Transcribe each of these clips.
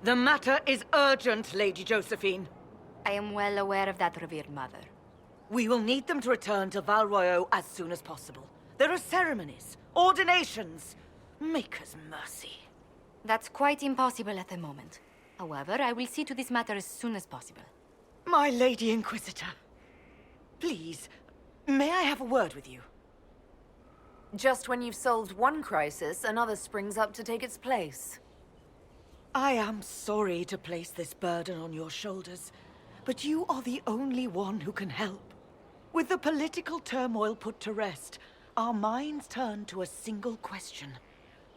The matter is urgent, Lady Josephine. I am well aware of that, revered mother. We will need them to return to Val Royeaux as soon as possible. There are ceremonies, ordinations. Maker's mercy. That's quite impossible at the moment. However, I will see to this matter as soon as possible. My Lady Inquisitor. Please, may I have a word with you? Just when you've solved one crisis, another springs up to take its place. I am sorry to place this burden on your shoulders, but you are the only one who can help. With the political turmoil put to rest, our minds turn to a single question.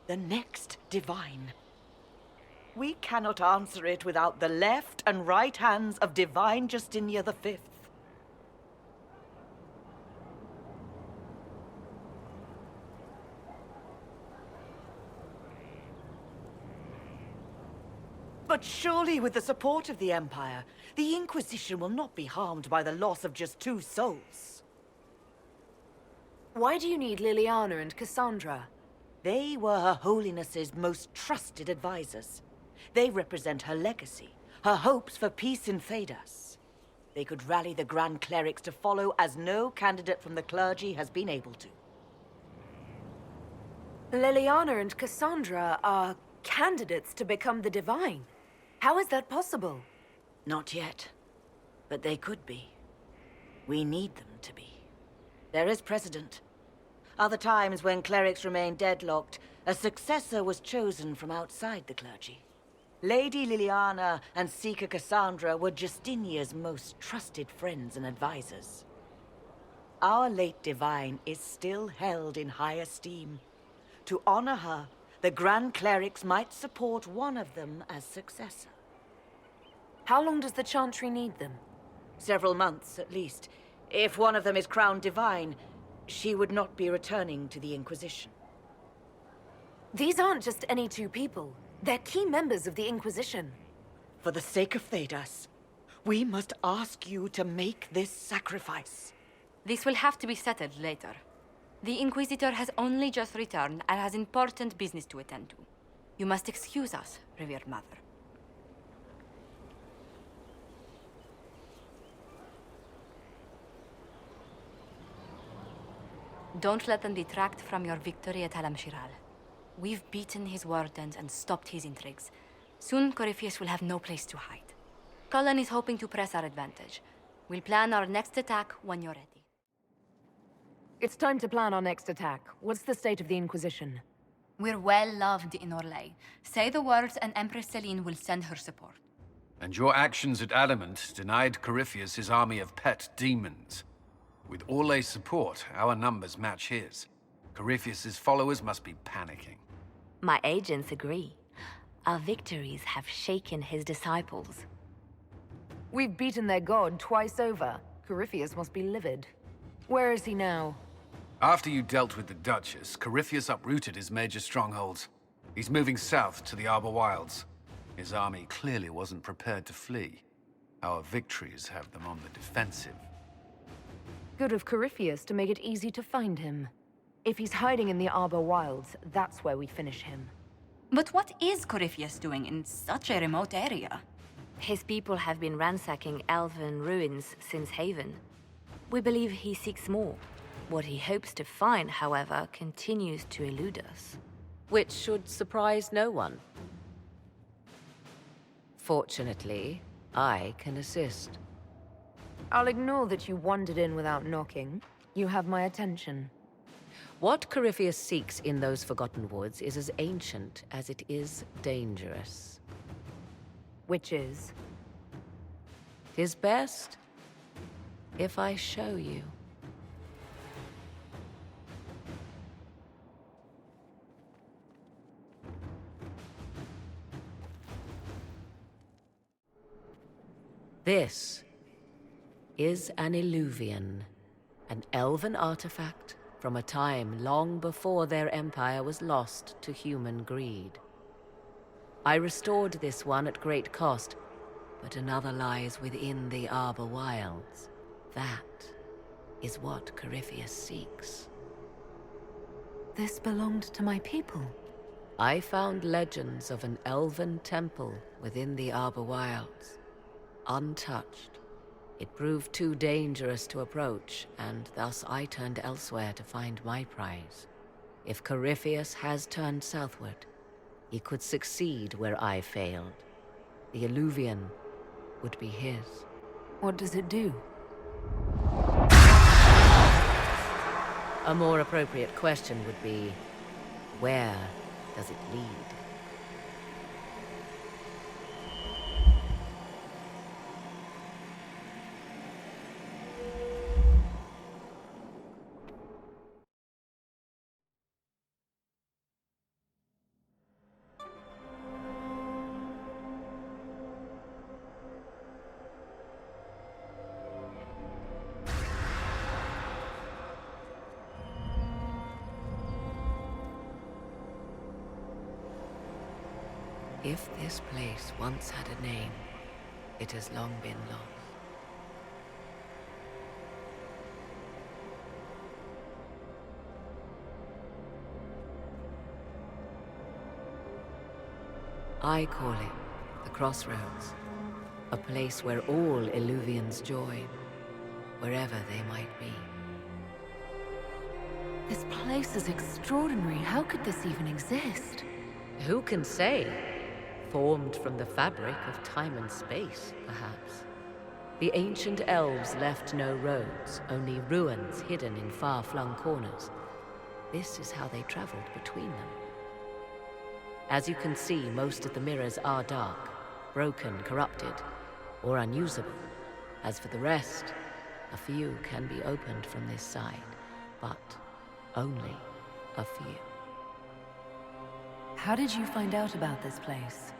The next divine. We cannot answer it without the left and right hands of Divine Justinia V. But surely with the support of the Empire, the Inquisition will not be harmed by the loss of just 2 souls. Why do you need Leliana and Cassandra? They were Her Holiness's most trusted advisors. They represent her legacy, her hopes for peace in Thedas. They could rally the Grand Clerics to follow as no candidate from the clergy has been able to. Leliana and Cassandra are candidates to become the Divine. How is that possible? Not yet, but they could be. We need them to be. There is precedent. Other times when clerics remained deadlocked, a successor was chosen from outside the clergy. Lady Leliana and Seeker Cassandra were Justinia's most trusted friends and advisors. Our late Divine is still held in high esteem. To honor her, the Grand Clerics might support one of them as successor. How long does the Chantry need them? Several months, at least. If one of them is crowned Divine, she would not be returning to the Inquisition. These aren't just any 2 people. They're key members of the Inquisition. For the sake of Thedas, we must ask you to make this sacrifice. This will have to be settled later. The Inquisitor has only just returned and has important business to attend to. You must excuse us, revered mother. Don't let them detract from your victory at Alam-Shiral. We've beaten his wardens and stopped his intrigues. Soon, Corypheus will have no place to hide. Cullen is hoping to press our advantage. We'll plan our next attack when you're ready. It's time to plan our next attack. What's the state of the Inquisition? We're well loved in Orlais. Say the words and Empress Celine will send her support. And your actions at Adamant denied Corypheus his army of pet demons. With Orlais' support, our numbers match his. Corypheus's followers must be panicking. My agents agree. Our victories have shaken his disciples. We've beaten their god twice over. Corypheus must be livid. Where is he now? After you dealt with the Duchess, Corypheus uprooted his major strongholds. He's moving south to the Arbor Wilds. His army clearly wasn't prepared to flee. Our victories have them on the defensive. Good of Corypheus to make it easy to find him. If he's hiding in the Arbor Wilds, that's where we finish him. But what is Corypheus doing in such a remote area? His people have been ransacking Elven ruins since Haven. We believe he seeks more. What he hopes to find, however, continues to elude us. Which should surprise no one. Fortunately, I can assist. I'll ignore that you wandered in without knocking. You have my attention. What Corypheus seeks in those Forgotten Woods is as ancient as it is dangerous. Which is? 'Tis best if I show you. This is an Illuvian, an elven artifact from a time long before their empire was lost to human greed. I restored this one at great cost, but another lies within the Arbor Wilds. That is what Corypheus seeks. This belonged to my people. I found legends of an elven temple within the Arbor Wilds, untouched. It proved too dangerous to approach, and thus I turned elsewhere to find my prize. If Corypheus has turned southward, he could succeed where I failed. The Eluvian would be his. What does it do? A more appropriate question would be, where does it lead? If this place once had a name, it has long been lost. I call it the crossroads, a place where all Eluvians join, wherever they might be. This place is extraordinary. How could this even exist? Who can say? Formed from the fabric of time and space, perhaps. The ancient elves left no roads, only ruins hidden in far-flung corners. This is how they traveled between them. As you can see, most of the mirrors are dark, broken, corrupted, or unusable. As for the rest, a few can be opened from this side, but only a few. How did you find out about this place?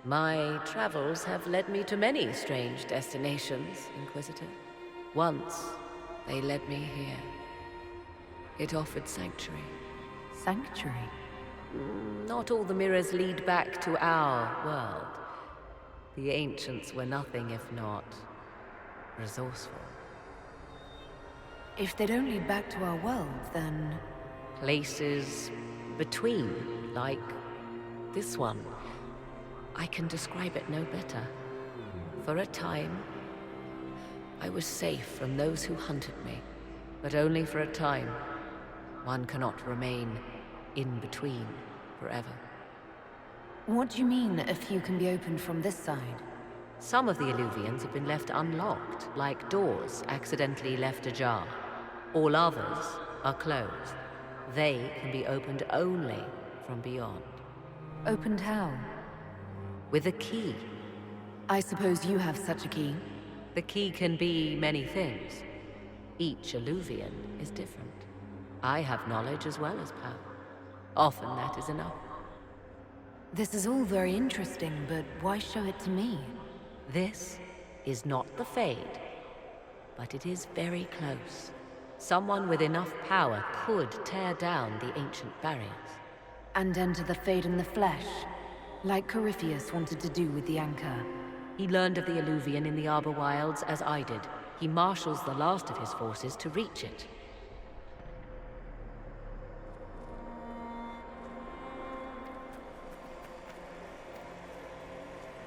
My travels have led me to many strange destinations, Inquisitor. Once, they led me here. It offered sanctuary. Sanctuary? Not all the mirrors lead back to our world. The ancients were nothing if not resourceful. If they don't lead back to our world, then... Places between, like this one. I can describe it no better. For a time, I was safe from those who hunted me, but only for a time. One cannot remain in between forever. What do you mean, a few can be opened from this side? Some of the Eluvians have been left unlocked, like doors accidentally left ajar. All others are closed. They can be opened only from beyond. Opened how? With a key. I suppose you have such a key. The key can be many things. Each Eluvian is different. I have knowledge as well as power. Often that is enough. This is all very interesting, but why show it to me? This is not the Fade, but it is very close. Someone with enough power could tear down the ancient barriers. And enter the Fade in the flesh, like Corypheus wanted to do with the Anchor. He learned of the Eluvian in the Arbor Wilds as I did. He marshals the last of his forces to reach it.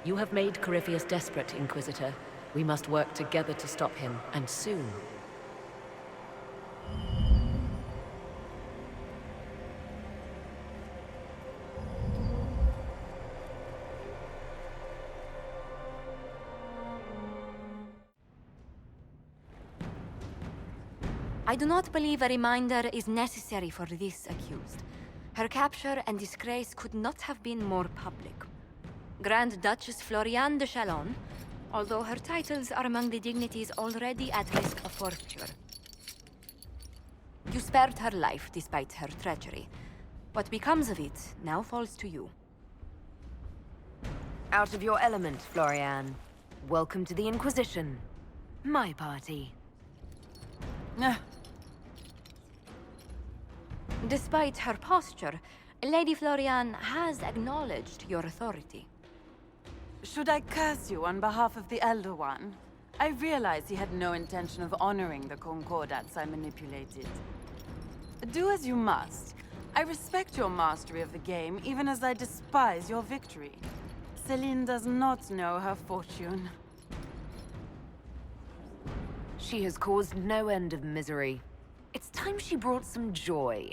You have made Corypheus desperate, Inquisitor. We must work together to stop him, and soon. I do not believe a reminder is necessary for this accused. Her capture and disgrace could not have been more public. Grand Duchess Floriane de Chalon, although her titles are among the dignities already at risk of forfeiture. You spared her life despite her treachery. What becomes of it now falls to you. Out of your element, Floriane. Welcome to the Inquisition. My party. Despite her posture, Lady Floriane has acknowledged your authority. Should I curse you on behalf of the Elder One? I realize he had no intention of honoring the concordats I manipulated. Do as you must. I respect your mastery of the game, even as I despise your victory. Celine does not know her fortune. She has caused no end of misery. It's time she brought some joy.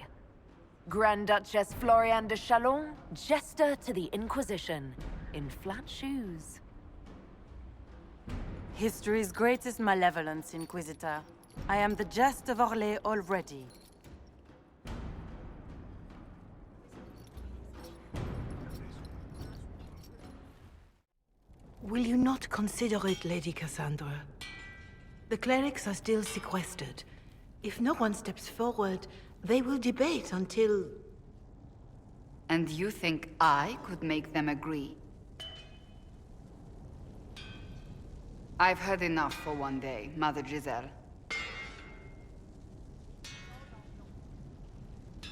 Grand Duchess Floriane de Chalon, jester to the Inquisition, in flat shoes. History's greatest malevolence, Inquisitor. I am the jest of Orlais already. Will you not consider it, Lady Cassandra? The clerics are still sequestered. If no one steps forward, they will debate until... And you think I could make them agree? I've heard enough for one day, Mother Giselle.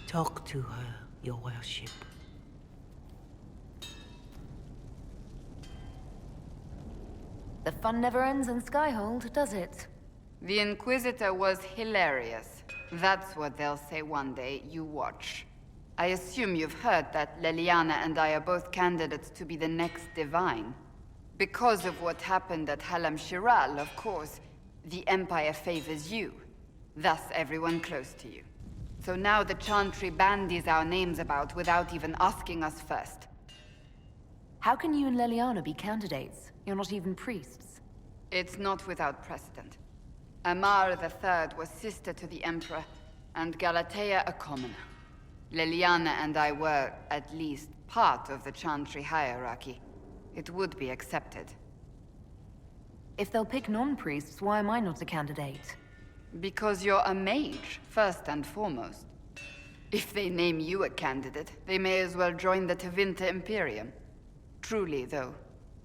Talk to her, your worship. The fun never ends in Skyhold, does it? The Inquisitor was hilarious. That's what they'll say one day, you watch. I assume you've heard that Leliana and I are both candidates to be the next Divine. Because of what happened at Halam Shiral, of course, the Empire favors you. Thus everyone close to you. So now the Chantry bandies our names about without even asking us first. How can you and Leliana be candidates? You're not even priests. It's not without precedent. Amar III was sister to the Emperor, and Galatea a commoner. Leliana and I were, at least, part of the Chantry hierarchy. It would be accepted. If they'll pick non-priests, why am I not a candidate? Because you're a mage, first and foremost. If they name you a candidate, they may as well join the Tevinter Imperium. Truly, though,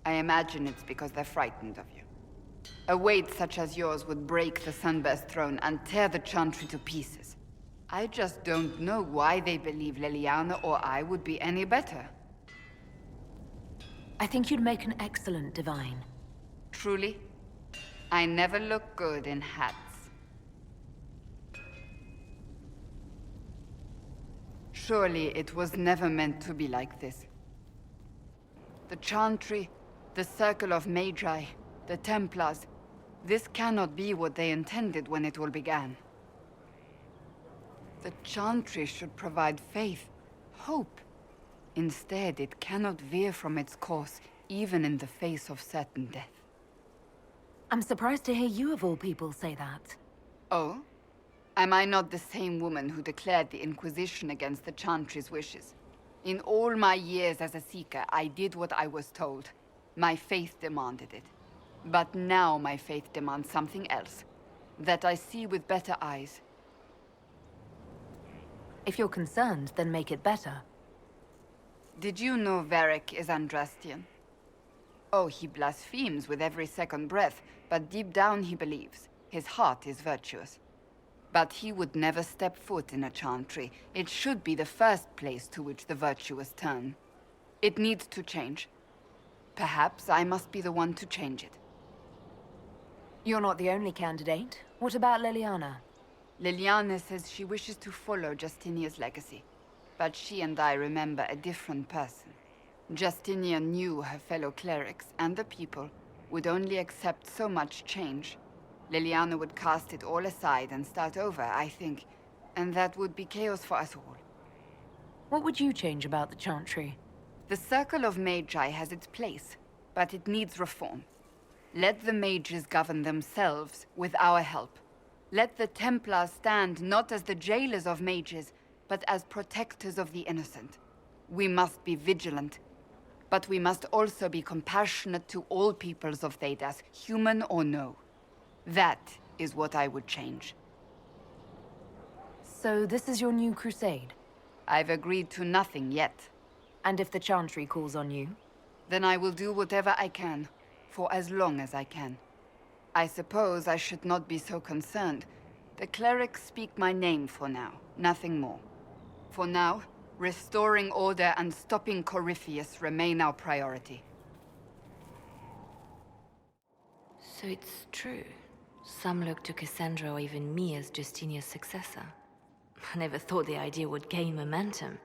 I imagine it's because they're frightened of you. A weight such as yours would break the Sunburst throne and tear the Chantry to pieces. I just don't know why they believe Leliana or I would be any better. I think you'd make an excellent Divine. Truly? I never look good in hats. Surely it was never meant to be like this. The Chantry, the Circle of Magi, the Templars, this cannot be what they intended when it all began. The Chantry should provide faith, hope. Instead, it cannot veer from its course, even in the face of certain death. I'm surprised to hear you of all people say that. Oh? Am I not the same woman who declared the Inquisition against the Chantry's wishes? In all my years as a Seeker, I did what I was told. My faith demanded it. But now my faith demands something else. That I see with better eyes. If you're concerned, then make it better. Did you know Varric is Andrastian? Oh, he blasphemes with every second breath, but deep down he believes. His heart is virtuous. But he would never step foot in a Chantry. It should be the first place to which the virtuous turn. It needs to change. Perhaps I must be the one to change it. You're not the only candidate. What about Leliana? Leliana says she wishes to follow Justinia's legacy. But she and I remember a different person. Justinia knew her fellow clerics and the people would only accept so much change. Leliana would cast it all aside and start over, I think. And that would be chaos for us all. What would you change about the Chantry? The Circle of Magi has its place, but it needs reform. Let the mages govern themselves with our help. Let the Templars stand not as the jailers of mages, but as protectors of the innocent. We must be vigilant, but we must also be compassionate to all peoples of Thedas, human or no. That is what I would change. So this is your new crusade? I've agreed to nothing yet. And if the Chantry calls on you? Then I will do whatever I can, for as long as I can. I suppose I should not be so concerned. The clerics speak my name for now, nothing more. For now, restoring order and stopping Corypheus remain our priority. So it's true. Some look to Cassandra or even me as Justinia's successor. I never thought the idea would gain momentum.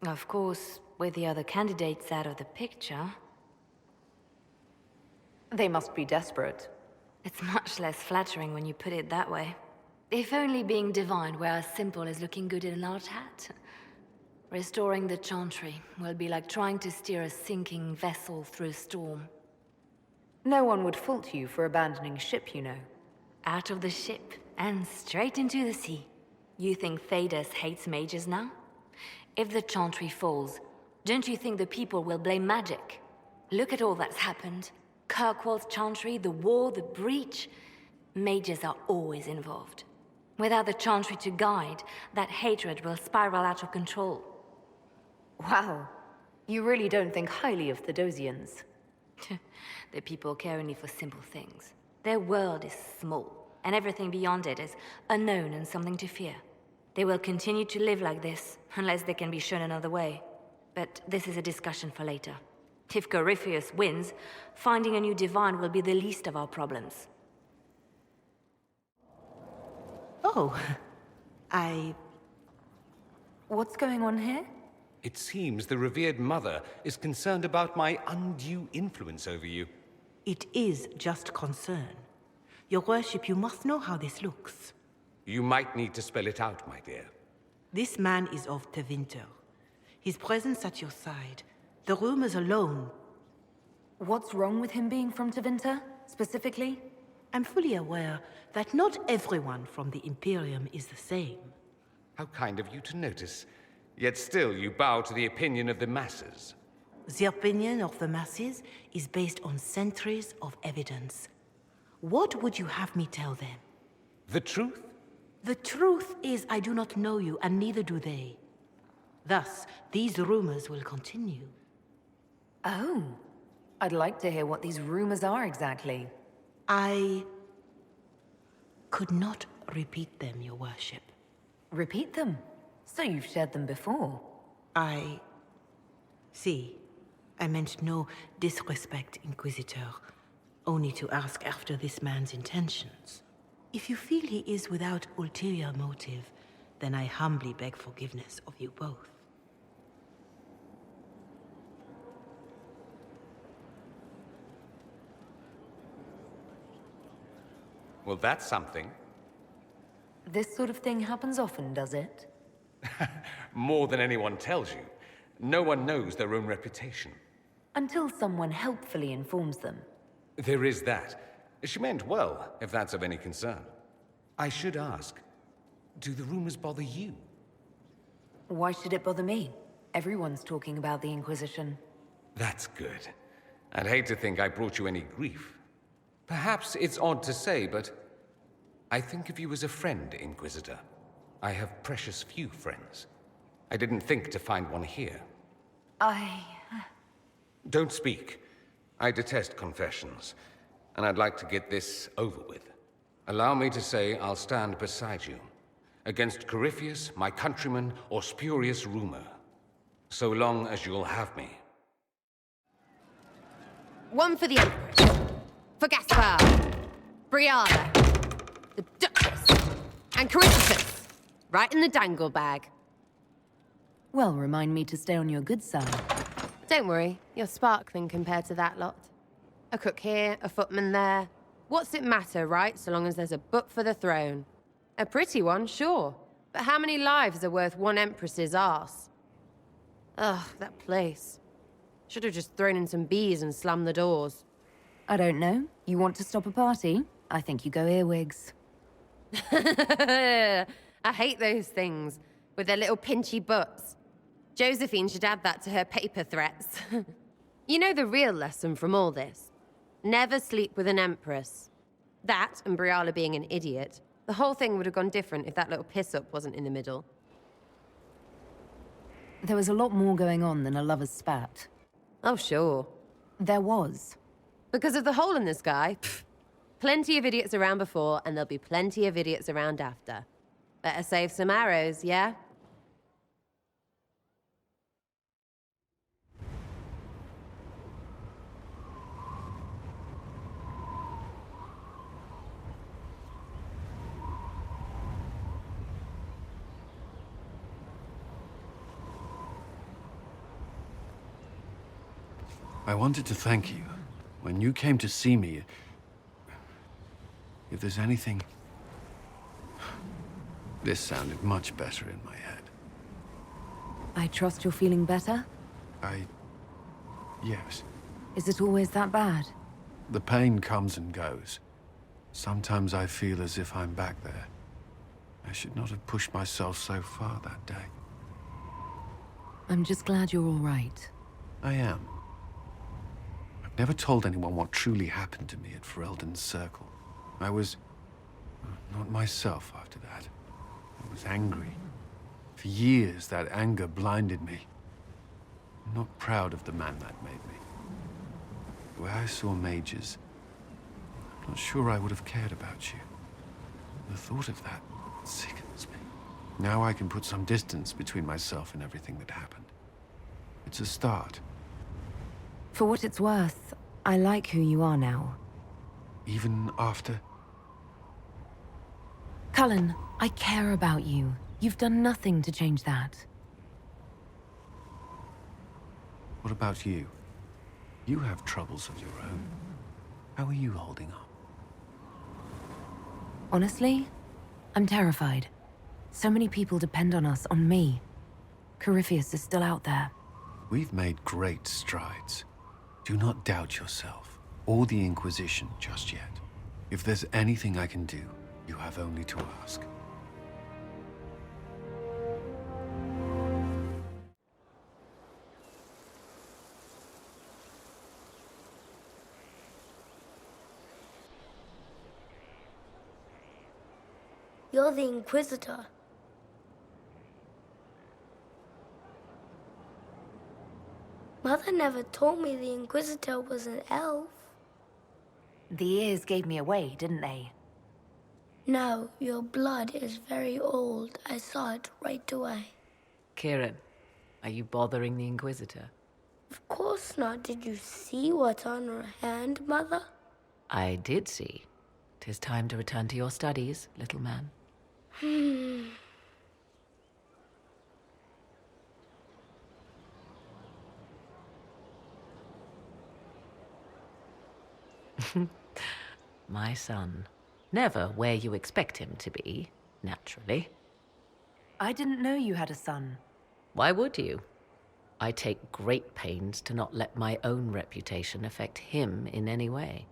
Of course, with the other candidates out of the picture, They must be desperate. it's much less flattering when you put it that way. If only being divine were as simple as looking good in a large hat. Restoring the Chantry will be like trying to steer a sinking vessel through a storm. No one would fault you for abandoning ship, you know. Out of the ship and straight into the sea. You think Thedas hates mages now? If the Chantry falls, don't you think the people will blame magic? Look at all that's happened. Kirkwall's Chantry, the war, the breach. Mages are always involved. Without the Chantry to guide, that hatred will spiral out of control. Wow. You really don't think highly of Thedosians. The people care only for simple things. Their world is small, and everything beyond it is unknown and something to fear. They will continue to live like this, unless they can be shown another way. But this is a discussion for later. If Corypheus wins, finding a new divine will be the least of our problems. Oh, What's going on here? It seems the revered mother is concerned about my undue influence over you. It is just concern. Your worship, you must know how this looks. You might need to spell it out, my dear. This man is of Tevinter. His presence at your side, the rumors alone. What's wrong with him being from Tevinter, specifically? I'm fully aware that not everyone from the Imperium is the same. How kind of you to notice. Yet still you bow to the opinion of the masses. The opinion of the masses is based on centuries of evidence. What would you have me tell them? The truth? The truth is I do not know you, and neither do they. Thus, these rumors will continue. Oh. I'd like to hear what these rumors are exactly. I could not repeat them, your worship. Repeat them. So you've shared them before. See, I meant no disrespect, Inquisitor. Only to ask after this man's intentions. If you feel he is without ulterior motive, then I humbly beg forgiveness of you both. Well, that's something. This sort of thing happens often, does it? More than anyone tells you. No one knows their own reputation. Until someone helpfully informs them. There is that. She meant well, if that's of any concern. I should ask, do the rumors bother you? Why should it bother me? Everyone's talking about the Inquisition. That's good. I'd hate to think I brought you any grief. Perhaps it's odd to say, but I think of you as a friend, Inquisitor. I have precious few friends. I didn't think to find one here. Don't speak. I detest confessions, and I'd like to get this over with. Allow me to say I'll stand beside you, against Corypheus, my countryman, or spurious rumor, so long as you'll have me. One for the Empress, for Gaspar, Brianna, the Duchess, and Corypheus. Right in the dangle bag. Well, remind me to stay on your good side. Don't worry, you're sparkling compared to that lot. A cook here, a footman there. What's it matter, right, so long as there's a book for the throne? A pretty one, sure. But how many lives are worth one Empress's arse? Ugh, that place. Should have just thrown in some bees and slammed the doors. I don't know. You want to stop a party? I think you go earwigs. I hate those things, with their little pinchy butts. Josephine should add that to her paper threats. You know the real lesson from all this? Never sleep with an Empress. That, and Briala being an idiot. The whole thing would have gone different if that little piss-up wasn't in the middle. There was a lot more going on than a lover's spat. Oh, sure. There was. Because of the hole in the sky, plenty of idiots around before, and there'll be plenty of idiots around after. Better save some arrows, yeah? I wanted to thank you. When you came to see me, if there's anything... This sounded much better in my head. I trust you're feeling better? Yes. Is it always that bad? The pain comes and goes. Sometimes I feel as if I'm back there. I should not have pushed myself so far that day. I'm just glad you're all right. I am. I've never told anyone what truly happened to me at Ferelden's Circle. I was... not myself after that. I was angry. For years, that anger blinded me. I'm not proud of the man that made me. Where I saw mages, I'm not sure I would have cared about you. The thought of that sickens me. Now I can put some distance between myself and everything that happened. It's a start. For what it's worth, I like who you are now. Even after... Cullen, I care about you. You've done nothing to change that. What about you? You have troubles of your own. How are you holding up? Honestly, I'm terrified. So many people depend on us, on me. Corypheus is still out there. We've made great strides. Do not doubt yourself, or the Inquisition just yet. If there's anything I can do, you have only to ask. You're the Inquisitor. Mother never told me the Inquisitor was an elf. The ears gave me away, didn't they? No, your blood is very old. I saw it right away. Kieran, are you bothering the Inquisitor? Of course not. Did you see what's on her hand, Mother? I did see. 'Tis time to return to your studies, little man. My son. Never where you expect him to be, naturally. I didn't know you had a son. Why would you? I take great pains to not let my own reputation affect him in any way.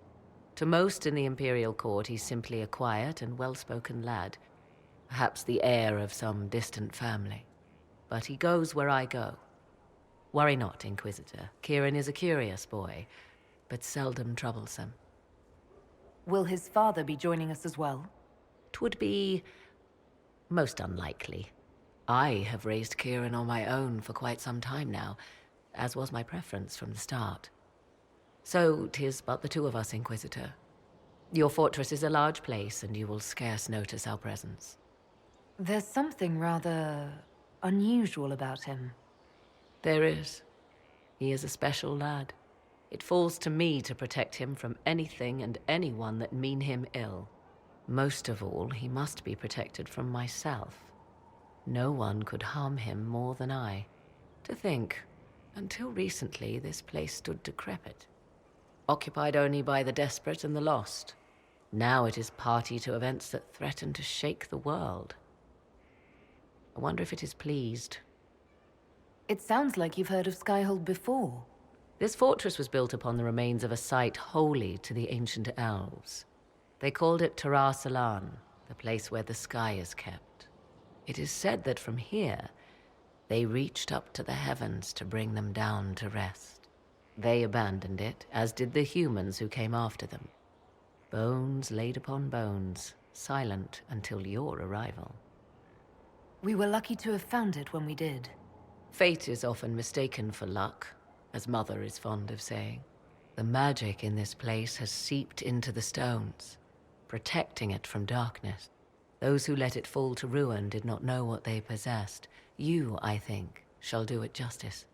To most in the Imperial Court, he's simply a quiet and well-spoken lad. Perhaps the heir of some distant family. But he goes where I go. Worry not, Inquisitor. Kieran is a curious boy, but seldom troublesome. Will his father be joining us as well? 'Twould be most unlikely. I have raised Kieran on my own for quite some time now, as was my preference from the start. So 'tis but the two of us, Inquisitor. Your fortress is a large place, and you will scarce notice our presence. There's something rather unusual about him. There is. He is a special lad. It falls to me to protect him from anything and anyone that mean him ill. Most of all, he must be protected from myself. No one could harm him more than I. To think, until recently, this place stood decrepit. Occupied only by the desperate and the lost. Now it is party to events that threaten to shake the world. I wonder if it is pleased. It sounds like you've heard of Skyhold before. This fortress was built upon the remains of a site holy to the ancient elves. They called it Salan, the place where the sky is kept. It is said that from here, they reached up to the heavens to bring them down to rest. They abandoned it, as did the humans who came after them. Bones laid upon bones, silent until your arrival. We were lucky to have found it when we did. Fate is often mistaken for luck, as Mother is fond of saying. The magic in this place has seeped into the stones, protecting it from darkness. Those who let it fall to ruin did not know what they possessed. You, I think, shall do it justice.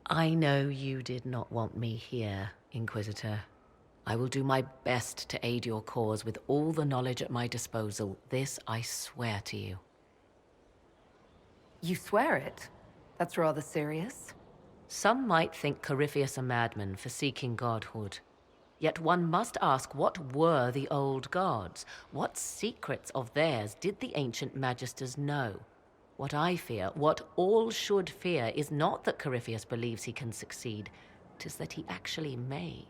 I know you did not want me here, Inquisitor. I will do my best to aid your cause with all the knowledge at my disposal. This I swear to you. You swear it? That's rather serious. Some might think Corypheus a madman for seeking godhood. Yet one must ask, what were the old gods? What secrets of theirs did the ancient magisters know? What I fear, what all should fear, is not that Corypheus believes he can succeed, 'tis that he actually may.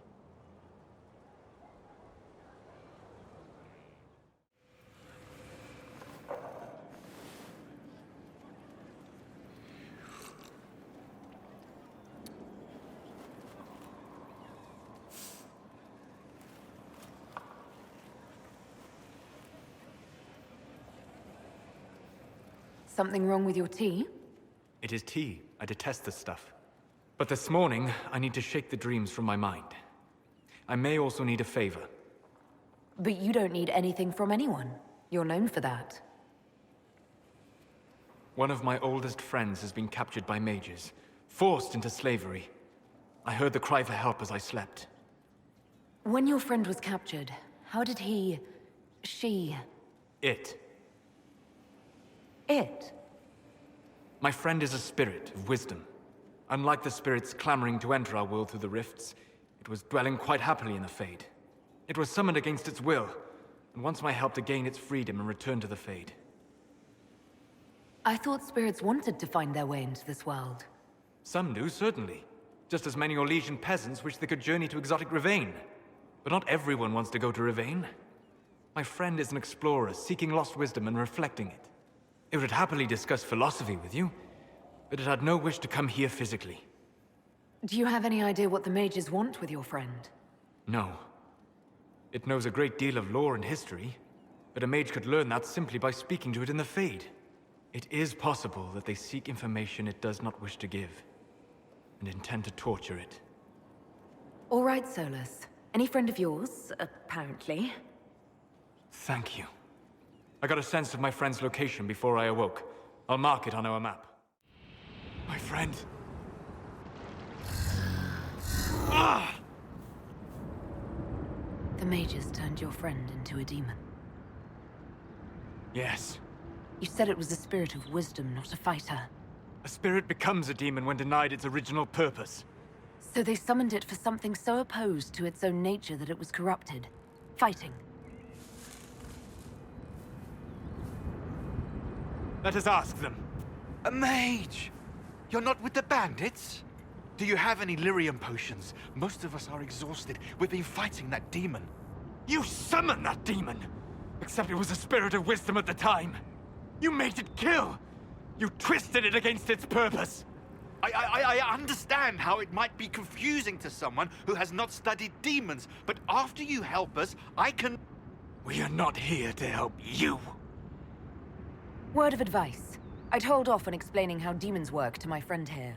Something wrong with your tea? It is tea. I detest this stuff. But this morning, I need to shake the dreams from my mind. I may also need a favor. But you don't need anything from anyone. You're known for that. One of my oldest friends has been captured by mages, forced into slavery. I heard the cry for help as I slept. When your friend was captured, how did she... It. My friend is a spirit of wisdom. Unlike the spirits clamoring to enter our world through the rifts, it was dwelling quite happily in the Fade. It was summoned against its will, and wants my help to gain its freedom and return to the Fade. I thought spirits wanted to find their way into this world. Some do, certainly. Just as many Orlesian peasants wish they could journey to exotic Rivain. But not everyone wants to go to Rivain. My friend is an explorer, seeking lost wisdom and reflecting it. It would happily discuss philosophy with you, but it had no wish to come here physically. Do you have any idea what the mages want with your friend? No. It knows a great deal of lore and history, but a mage could learn that simply by speaking to it in the Fade. It is possible that they seek information it does not wish to give, and intend to torture it. All right, Solas. Any friend of yours, apparently. Thank you. I got a sense of my friend's location before I awoke. I'll mark it on our map. My friend. Ah! The mages turned your friend into a demon. Yes. You said it was a spirit of wisdom, not a fighter. A spirit becomes a demon when denied its original purpose. So they summoned it for something so opposed to its own nature that it was corrupted. Fighting. Let us ask them. A mage! You're not with the bandits? Do you have any lyrium potions? Most of us are exhausted. We've been fighting that demon. You summoned that demon! Except it was a spirit of wisdom at the time. You made it kill! You twisted it against its purpose! I understand how it might be confusing to someone who has not studied demons, but after you help us, I can... We are not here to help you. Word of advice. I'd hold off on explaining how demons work to my friend here.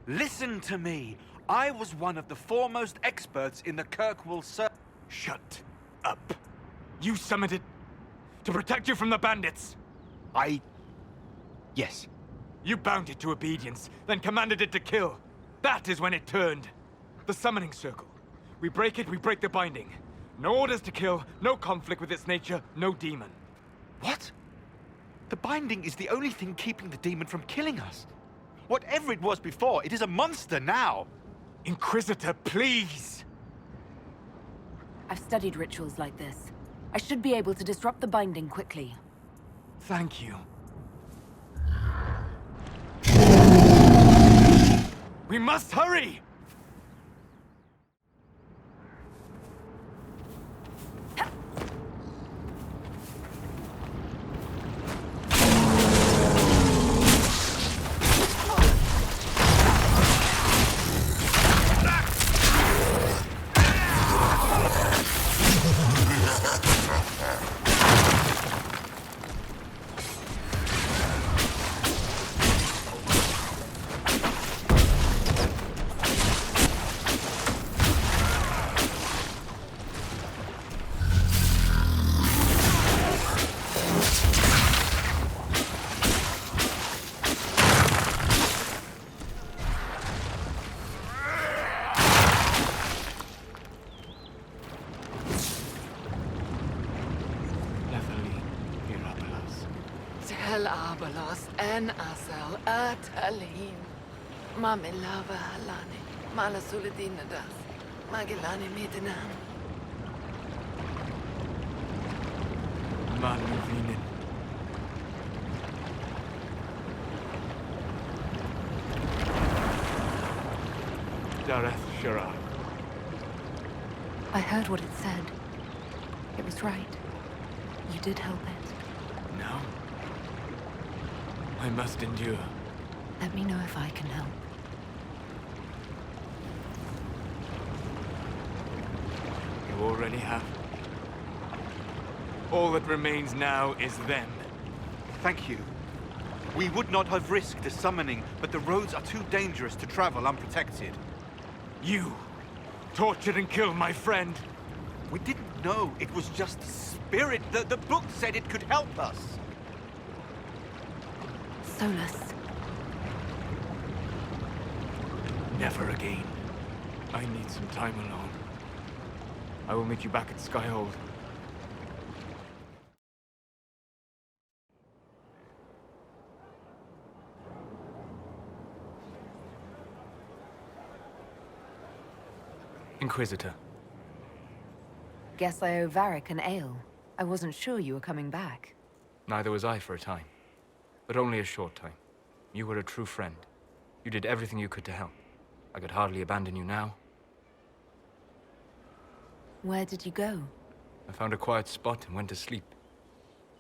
Listen to me. I was one of the foremost experts in the Kirkwall Circle. Shut up. You summoned it to protect you from the bandits. Yes. You bound it to obedience, then commanded it to kill. That is when it turned. The summoning circle. We break it, we break the binding. No orders to kill, no conflict with its nature, no demon. What? The binding is the only thing keeping the demon from killing us. Whatever it was before, it is a monster now. Inquisitor, please! I've studied rituals like this. I should be able to disrupt the binding quickly. Thank you. We must hurry! Arbolos en asel atalim. Mami lava halani, mala suledina das, magilani mitinam. Manuvinen. Dareth Shara. I heard what it said. It was right. You did help it. Now? I must endure. Let me know if I can help. You already have. All that remains now is them. Thank you. We would not have risked a summoning, but the roads are too dangerous to travel unprotected. You tortured and killed my friend. We didn't know it was just a spirit. The book said it could help us. Solas. Never again. I need some time alone. I will meet you back at Skyhold. Inquisitor. Guess I owe Varric an ale. I wasn't sure you were coming back. Neither was I for a time. But only a short time. You were a true friend. You did everything you could to help. I could hardly abandon you now. Where did you go? I found a quiet spot and went to sleep.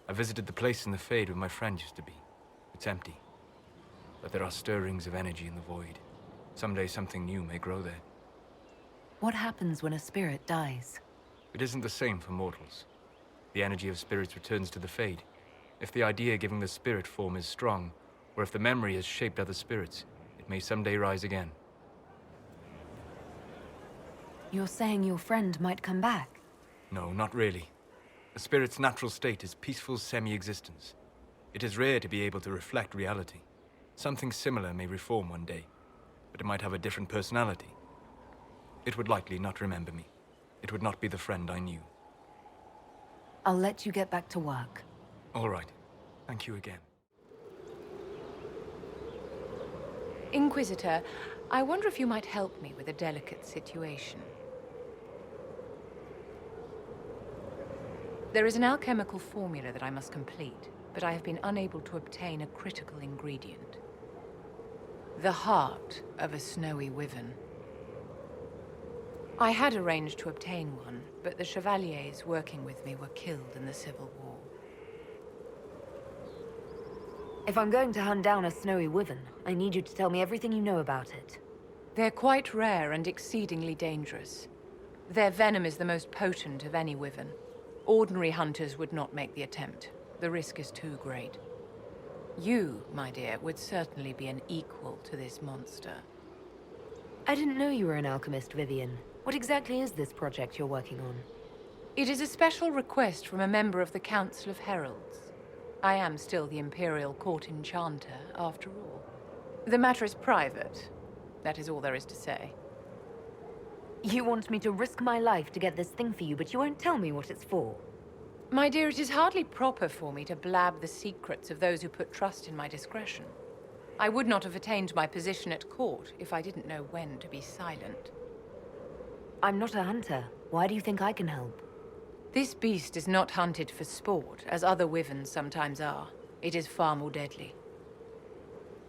I visited the place in the Fade where my friend used to be. It's empty. But there are stirrings of energy in the void. Someday something new may grow there. What happens when a spirit dies? It isn't the same for mortals. The energy of spirits returns to the Fade. If the idea giving the spirit form is strong, or if the memory has shaped other spirits, it may someday rise again. You're saying your friend might come back? No, not really. A spirit's natural state is peaceful semi-existence. It is rare to be able to reflect reality. Something similar may reform one day, but it might have a different personality. It would likely not remember me. It would not be the friend I knew. I'll let you get back to work. All right. Thank you again. Inquisitor, I wonder if you might help me with a delicate situation. There is an alchemical formula that I must complete, but I have been unable to obtain a critical ingredient. The heart of a snowy wyvern. I had arranged to obtain one, but the chevaliers working with me were killed in the Civil War. If I'm going to hunt down a snowy wyvern, I need you to tell me everything you know about it. They're quite rare and exceedingly dangerous. Their venom is the most potent of any wyvern. Ordinary hunters would not make the attempt. The risk is too great. You, my dear, would certainly be an equal to this monster. I didn't know you were an alchemist, Vivienne. What exactly is this project you're working on? It is a special request from a member of the Council of Heralds. I am still the Imperial Court Enchanter, after all. The matter is private. That is all there is to say. You want me to risk my life to get this thing for you, but you won't tell me what it's for. My dear, it is hardly proper for me to blab the secrets of those who put trust in my discretion. I would not have attained my position at court if I didn't know when to be silent. I'm not a hunter. Why do you think I can help? This beast is not hunted for sport, as other wyverns sometimes are. It is far more deadly.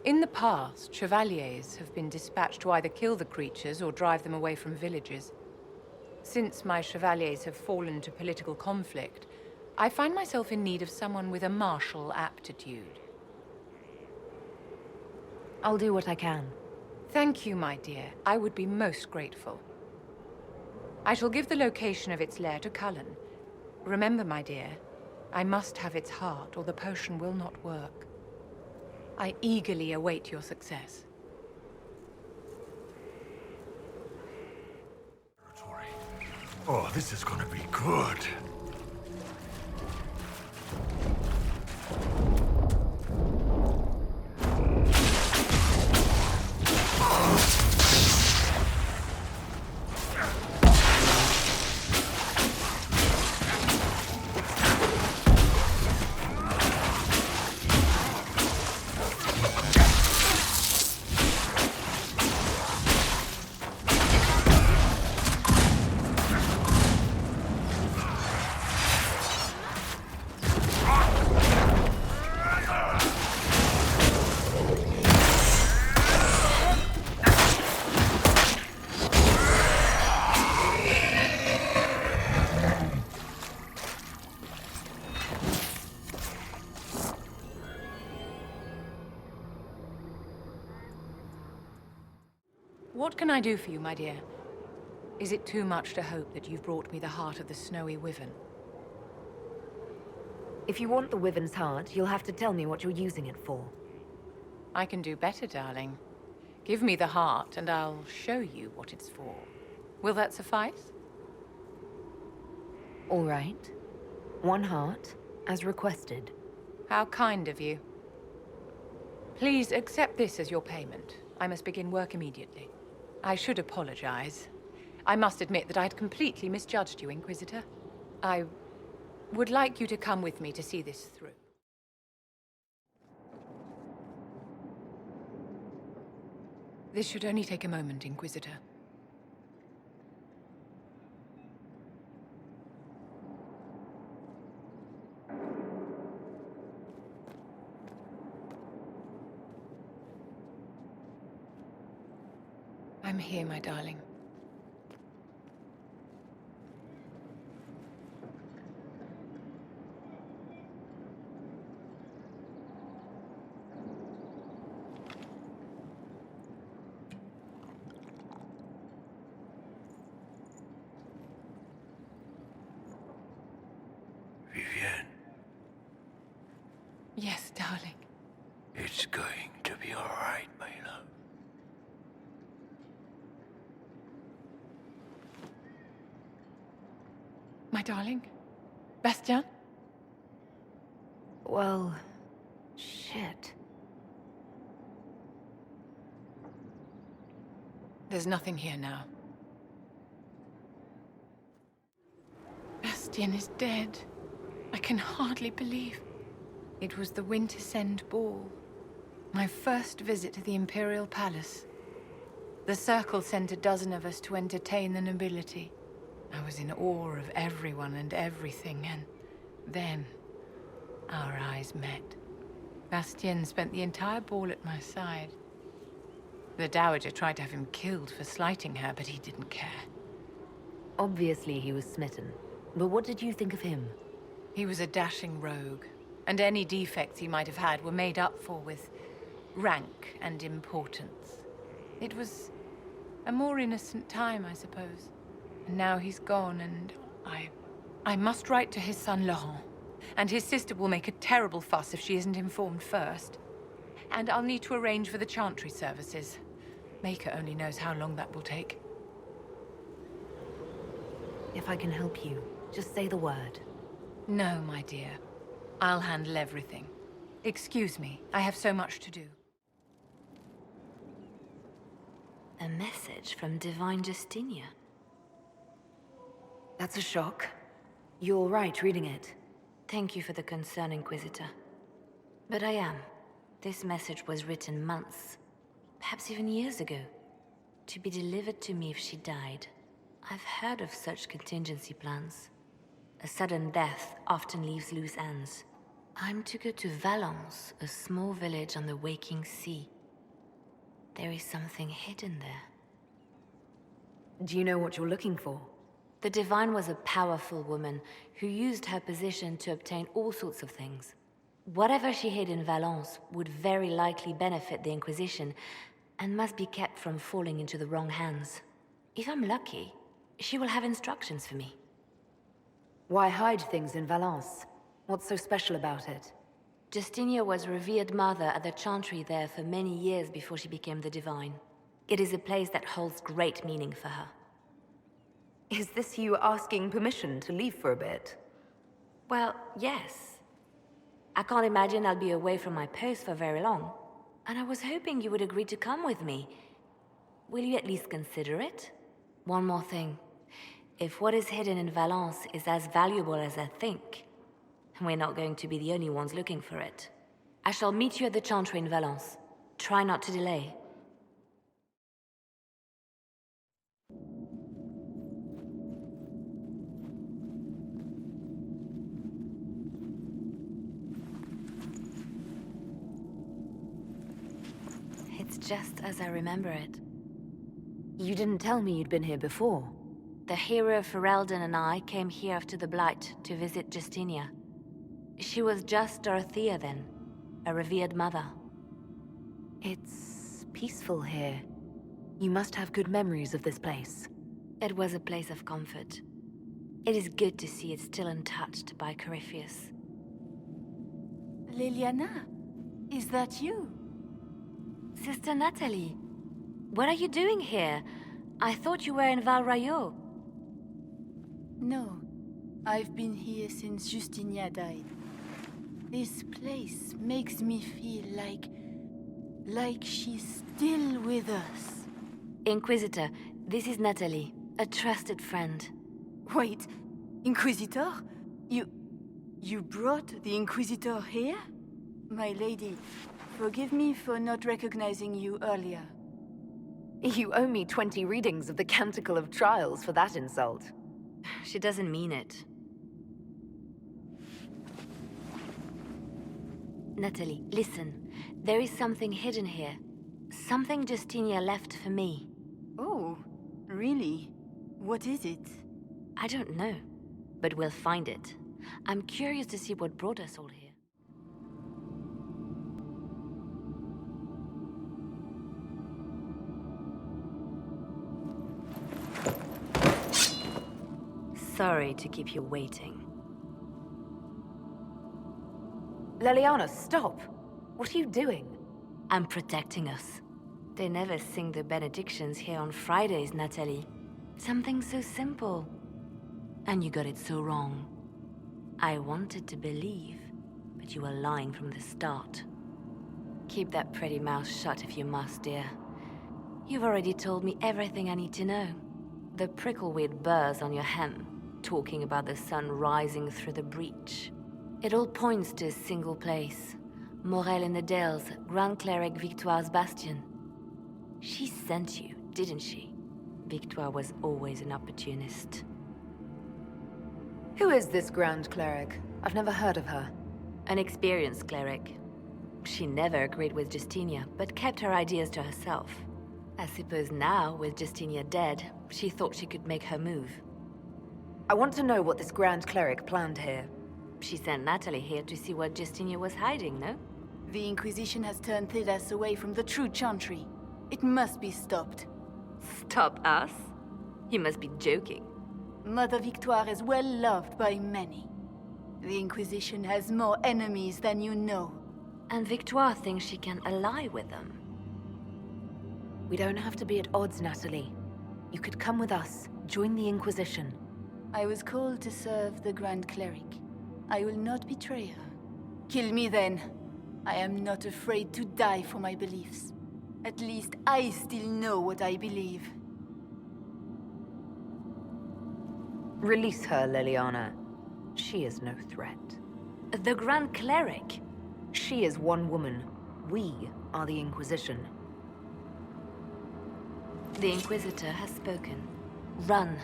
In the past, chevaliers have been dispatched to either kill the creatures or drive them away from villages. Since my chevaliers have fallen to political conflict, I find myself in need of someone with a martial aptitude. I'll do what I can. Thank you, my dear. I would be most grateful. I shall give the location of its lair to Cullen. Remember, my dear, I must have its heart, or the potion will not work. I eagerly await your success. Oh, this is gonna be good. What can I do for you, my dear? Is it too much to hope that you've brought me the heart of the snowy wyvern? If you want the wyvern's heart, you'll have to tell me what you're using it for. I can do better, darling. Give me the heart, and I'll show you what it's for. Will that suffice? All right. 1 heart, as requested. How kind of you. Please accept this as your payment. I must begin work immediately. I should apologize. I must admit that I had completely misjudged you, Inquisitor. I would like you to come with me to see this through. This should only take a moment, Inquisitor. I'm here, my darling. Vivienne, Yes, darling. it's going to be all right, my love. My darling? Bastien? Well, shit. There's nothing here now. Bastien is dead. I can hardly believe. It was the Wintersend Ball. My first visit to the Imperial Palace. The Circle sent a dozen of us to entertain the nobility. I was in awe of everyone and everything, and then our eyes met. Bastien spent the entire ball at my side. The Dowager tried to have him killed for slighting her, but he didn't care. Obviously he was smitten. But what did you think of him? He was a dashing rogue, and any defects he might have had were made up for with rank and importance. It was a more innocent time, I suppose. And now he's gone, and I must write to his son Laurent. And his sister will make a terrible fuss if she isn't informed first. And I'll need to arrange for the Chantry services. Maker only knows how long that will take. If I can help you, just say the word. No, my dear. I'll handle everything. Excuse me, I have so much to do. A message from Divine Justinia. That's a shock. You're right reading it. Thank you for the concern, Inquisitor. But I am. This message was written months, perhaps even years ago, to be delivered to me if she died. I've heard of such contingency plans. A sudden death often leaves loose ends. I'm to go to Valance, a small village on the waking sea. There is something hidden there. Do you know what you're looking for? The Divine was a powerful woman who used her position to obtain all sorts of things. Whatever she hid in Valance would very likely benefit the Inquisition and must be kept from falling into the wrong hands. If I'm lucky, she will have instructions for me. Why hide things in Valance? What's so special about it? Justinia was revered mother at the Chantry there for many years before she became the Divine. It is a place that holds great meaning for her. Is this you asking permission to leave for a bit? Well, yes. I can't imagine I'll be away from my post for very long. And I was hoping you would agree to come with me. Will you at least consider it? One more thing. If what is hidden in Valance is as valuable as I think, we're not going to be the only ones looking for it. I shall meet you at the Chantry in Valance. Try not to delay. It's just as I remember it. You didn't tell me you'd been here before. The hero Ferelden and I came here after the Blight to visit Justinia. She was just Dorothea then, a revered mother. It's peaceful here. You must have good memories of this place. It was a place of comfort. It is good to see it still untouched by Corypheus. Leliana, is that you? Sister Natalie, what are you doing here? I thought you were in Valrayo. No, I've been here since Justinia died. This place makes me feel like she's still with us. Inquisitor, this is Natalie, a trusted friend. Wait, Inquisitor? You brought the Inquisitor here? My lady, forgive me for not recognizing you earlier. You owe me 20 readings of the Canticle of Trials for that insult. She doesn't mean it. Natalie, listen. There is something hidden here. Something Justinia left for me. Oh, really? What is it? I don't know, but we'll find it. I'm curious to see what brought us all here. Sorry to keep you waiting. Leliana, stop! What are you doing? I'm protecting us. They never sing the benedictions here on Fridays, Natalie. Something so simple. And you got it so wrong. I wanted to believe, but you were lying from the start. Keep that pretty mouth shut if you must, dear. You've already told me everything I need to know. The prickleweed burrs on your hem, talking about the sun rising through the breach. It all points to a single place. Morel in the Dales, Grand Cleric Victoire's bastion. She sent you, didn't she? Victoire was always an opportunist. Who is this Grand Cleric? I've never heard of her. An experienced cleric. She never agreed with Justinia, but kept her ideas to herself. I suppose now, with Justinia dead, she thought she could make her move. I want to know what this Grand Cleric planned here. She sent Natalie here to see what Justinia was hiding, no? The Inquisition has turned Thedas away from the true Chantry. It must be stopped. Stop us? You must be joking. Mother Victoire is well loved by many. The Inquisition has more enemies than you know. And Victoire thinks she can ally with them. We don't have to be at odds, Natalie. You could come with us, join the Inquisition. I was called to serve the Grand Cleric. I will not betray her. Kill me then. I am not afraid to die for my beliefs. At least I still know what I believe. Release her, Leliana. She is no threat. The Grand Cleric? She is one woman. We are the Inquisition. The Inquisitor has spoken. Run.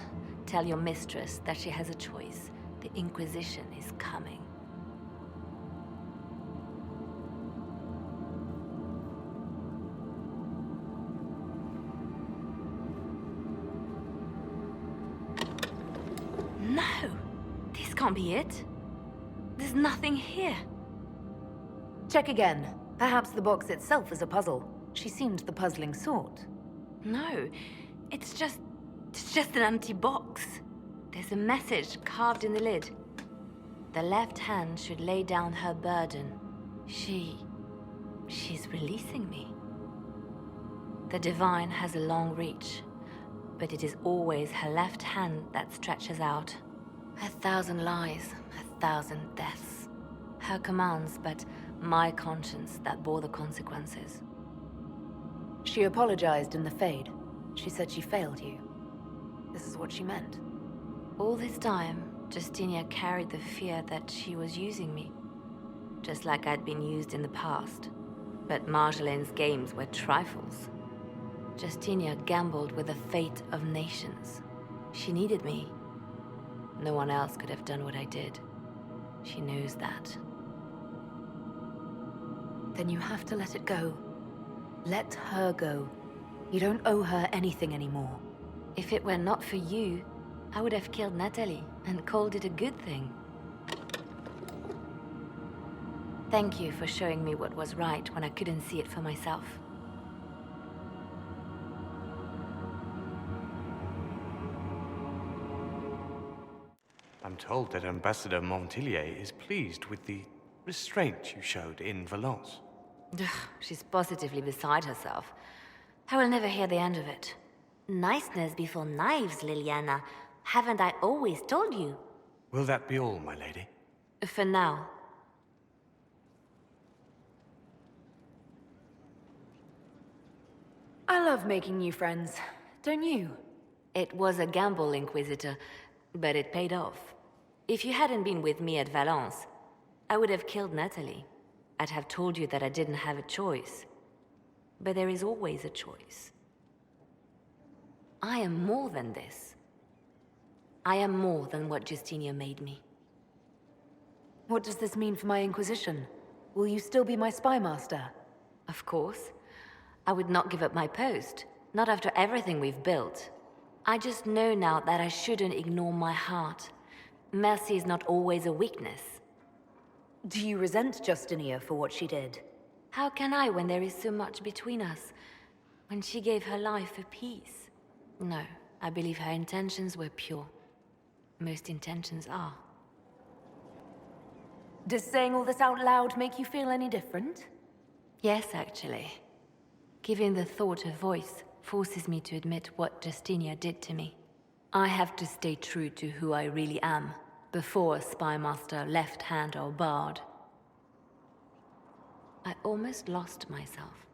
Tell your mistress that she has a choice. The Inquisition is coming. No! This can't be it. There's nothing here. Check again. Perhaps the box itself is a puzzle. She seemed the puzzling sort. No, it's just an empty box. There's a message carved in the lid. The left hand should lay down her burden. She's releasing me. The divine has a long reach, but it is always her left hand that stretches out. 1,000 lies, 1,000 deaths. Her commands, but my conscience that bore the consequences. She apologized in the Fade. She said she failed you. This is what she meant. All this time, Justinia carried the fear that she was using me. Just like I'd been used in the past. But Marjolaine's games were trifles. Justinia gambled with the fate of nations. She needed me. No one else could have done what I did. She knows that. Then you have to let it go. Let her go. You don't owe her anything anymore. If it were not for you, I would have killed Natalie and called it a good thing. Thank you for showing me what was right when I couldn't see it for myself. I'm told that Ambassador Montillier is pleased with the restraint you showed in Valance. She's positively beside herself. I will never hear the end of it. Niceness before knives, Leliana. Haven't I always told you? Will that be all, my lady? For now. I love making new friends, don't you? It was a gamble, Inquisitor, but it paid off. If you hadn't been with me at Valance, I would have killed Natalie. I'd have told you that I didn't have a choice. But there is always a choice. I am more than this. I am more than what Justinia made me. What does this mean for my Inquisition? Will you still be my spy master? Of course. I would not give up my post. Not after everything we've built. I just know now that I shouldn't ignore my heart. Mercy is not always a weakness. Do you resent Justinia for what she did? How can I when there is so much between us? When she gave her life for peace? No, I believe her intentions were pure. Most intentions are. Does saying all this out loud make you feel any different? Yes, actually. Giving the thought a voice forces me to admit what Justinia did to me. I have to stay true to who I really am, before a spy master left hand or barred. I almost lost myself.